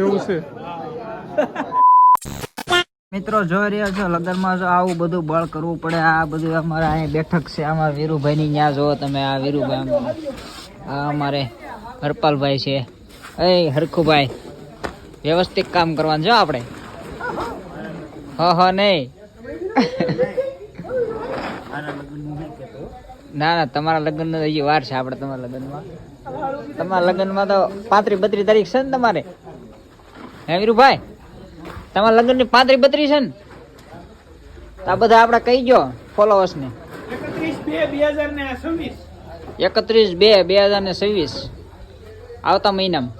એવું છે મિત્રો જોઈ રહ્યા છો લગ્નમાં જો આવું બધું બળ કરવું પડે. આ બધું અમારે અહીં બેઠક છે આમાં વીરુભાઈ ની ન્યા જો તમે. આ વીરુભાઈ, આ અમારે હરપાલભાઈ છે. એ હરખુભાઈ, વ્યવસ્થિત કામ કરવાનું જો આપણે. નહીં ના ના, તમારા લગ્ન નો હજી વાર છે. આપણે તમારા લગ્નમાં તો 35-32 તારીખ છે ને તમારે? હે વીરુભાઈ, તમારા લગ્ન ની 35-32 છે ને? આ બધા આપડે કહી ગયો ફોલોવર્સ ને. 31/2/2026 આવતા મહિનામાં.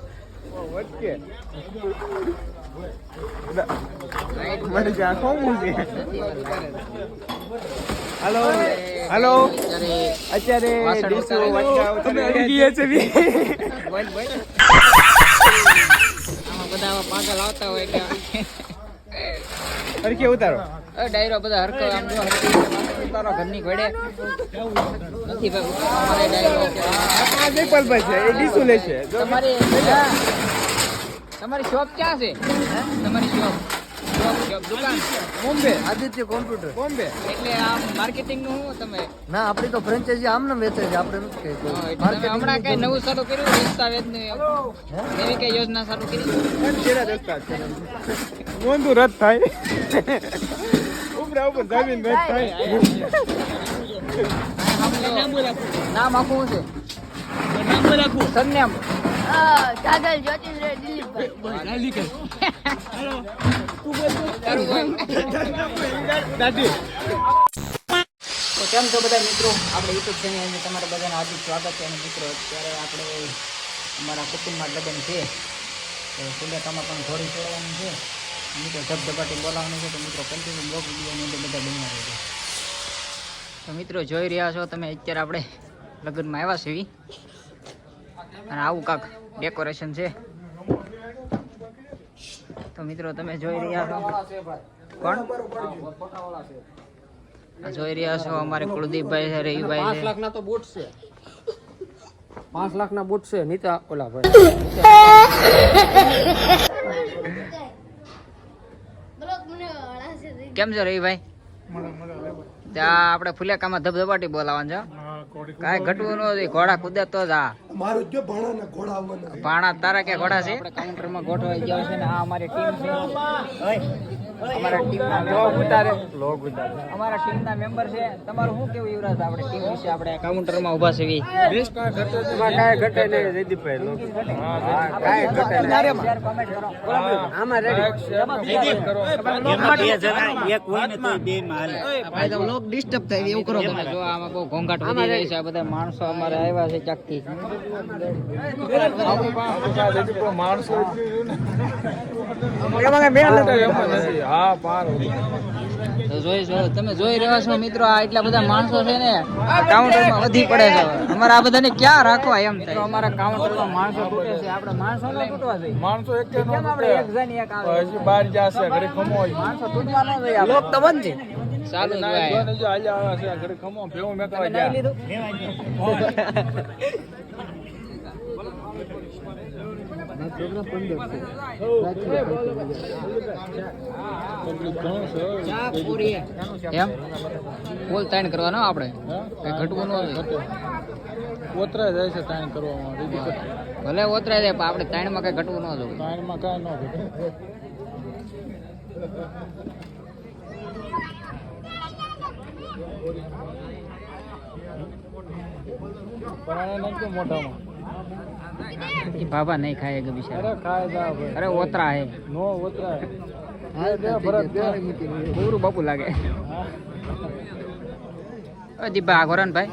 હેલો હેલો, અત્યારે બધા પાગલ આવતા હોય એટલે હરખે ઉતારો ડાયરો બધા હરખો આમ જો ઉતારો ઘરની ઘોડે નથી ભાઈ. અમારે ડાયરો જયપાલભાઈ છે, એ ડીસુ લે છે. તમારી શોપ ક્યાં છે? તમારી શોપ દુકાન બોમ્બે, આદિત્ય કોમ્પ્યુટર બોમ્બે. એટલે આમ માર્કેટિંગ નું શું તમે? ના, આપણી તો ફ્રેન્ચાઇઝી આમને વેચે છે, આપણે નથી કઈ. હમણાં કઈ નવું શરૂ કર્યું દસ્તાવેજ નું એવી કઈ યોજના શરૂ કરી? નોંધું રદ થાય, ઉપરા ઉપર જમીન રદ થાય. નામ આખું છે? સરનેમ કાગલ જ્યોતિષ દિલીપભાઈ. તો કેમ છો બધા મિત્રો? આપણે યુટ્યુબ ચેનલ અંદર તમારા બધાનું હાર્દિક સ્વાગત છે. અને મિત્રો અત્યારે આપણે અમારા કુટુંબમાં લગ્ન છે, તો સુલેખામાં પણ ઘોડી છોડવાની છે. મિત્રો ધબધબાટી બોલાવવાનું છે, તો મિત્રો કન્ટિન્યુ બ્લોગ વિડીયોની અંદર બધા બન્યા રહેજો. તો મિત્રો જોઈ રહ્યા છો તમે, અત્યારે આપણે લગ્નમાં આવ્યા છીએ અને આવું કાંક ડેકોરેશન છે. તો મિત્રો તમે જોઈ રહ્યા છો. કોણ જોઈ રહ્યા છો? અમારે કુલદીપભાઈ છે, રવિભાઈ છે. 5 લાખના તો બૂટ છે, 5 લાખના બૂટ છે. નીતા ઓલા ભાઈ કેમ છે રવિભાઈ? ત્યાં આપણે ફુલેકામાં ધબધબાટી બોલાવવાનું છે. કાંઈ ઘટવું નથી, ઘોડા કુદે તો જ. આ મારું જો ભાણા ઘોડા આવવાના. ભાણા તારા કે ઘોડા છે? આપણે કાઉન્ટરમાં ગોઠવાઈ ગયા છે ને આ અમારી ટીમ છે. અમારા ટીમના અમારા ટીમના મેમ્બર છે. તમારું શું કેવું યુવરાજ આપણે ટીમ વિશે? આપણે કાઉન્ટરમાં ઊભા છે. કાંઈ ઘટે નહીં જયદીપભાઈ, કાંઈ ઘટે નહીં. આમાં રેડી ડિસ્ટર્બ થાય એવું કરો તમે. જો આમાં બહુ ઘોંઘાટ વધી જાય છે. આ બધા માણસો અમારે આવ્યા છે ચાકથી. માણસો તમે જોઈ રહ્યા છો મિત્રો, આ એટલા બધા માણસો છે ને કાઉન્ટરમાં વધી પડે છે. અમારે આ બધાને ક્યાં રાખવા એમ થાય. અમારા કાઉન્ટરમાં માણસો તૂટે છે. આપણે માણસો ન તૂટવા જોઈએ. માણસો એક કેમ આપણે એક જણ એક આવે? હજી બહાર જશે, ઘરે ખમો માણસો તૂટવા ન જોઈએ. લોક તો બંધ છે. ચાલુ જ હોય. ઘરે ખમો ભેવું મેં તમે નહીં લીધું? એમ બોલ તાણ કરવાનો આપણે, કઈ ઘટવું ન ઓતરાય જાય છે તાણ કરવામાં. ભલે ઓતરાય જાય પણ આપણે તાણમાં કઈ ઘટવું ન જોઈએ. તાણમાં કાંઈ ન ઘટે. મોટામાં બાબા નહીં ખાય કે બિચારા. ખાય જા ભાઈ. અરે ઓતરા હે નો ઓતરાય. પૂરું બાપુ લાગે. દીપા આગો રન ભાઈ.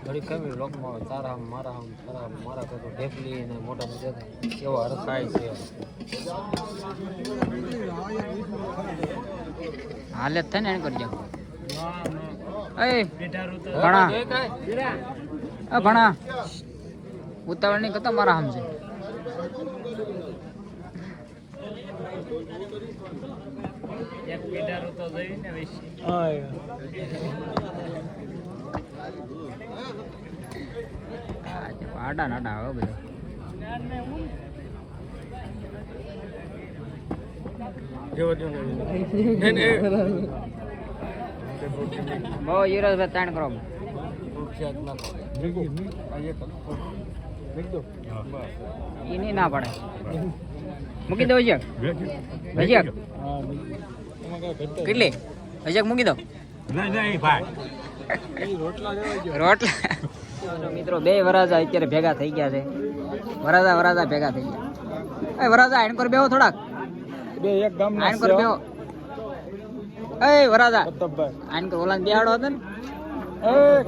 ઘડી કમી લોકમાં તારા મારા મારા તો ઢેફલી ને મોટા મોટા એવો હરખાય છે. હાલત થાય ને એને કરજો. એ ભણા ભણા ઉતાવળ નહીં કરતા મારા સમજે. આડા નાડા હવે બધા બહુ યુવરાજભાઈ 3 કરો એ નહીં ના પડે મૂકી દો હજક કેટલી હજક મૂકી દો રોટલા મિત્રો 2 વરાજા અત્યારે ભેગા થઈ ગયા છે વરાજા ભેગા થઈ ગયા વરાજા આઈન કર બેહો થોડાક એક ગામ આઈન કર બેહો વરાજા આઈન કર ઓલા બેહાડો હતો ને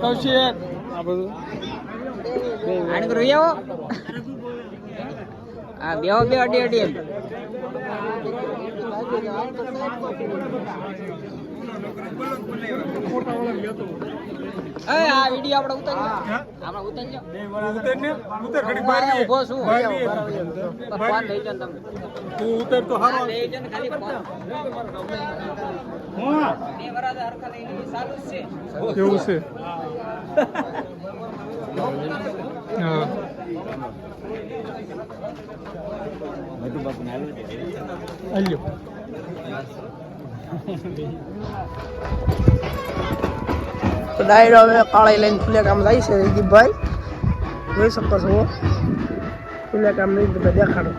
કૌશિક આ બધું આઈન કર આવો આ બેહો બે અડી એમ આ વિડિયો આપણે ઉતારજો ઉભો છું ફોન લઈ જાવ તમે તું ઉતર તો હારો લઈ જાવ ખાલી ફોન બે વરાજા હરખા લઈને ચાલુ જ છે એવું છે હા આલ્યો તો ડાયરો હવે કાળી લઈને ફૂલે કામ જાય છે દીપભાઈ જોઈ શકો છો ફૂલે કામ લઈને તમે દેખાડો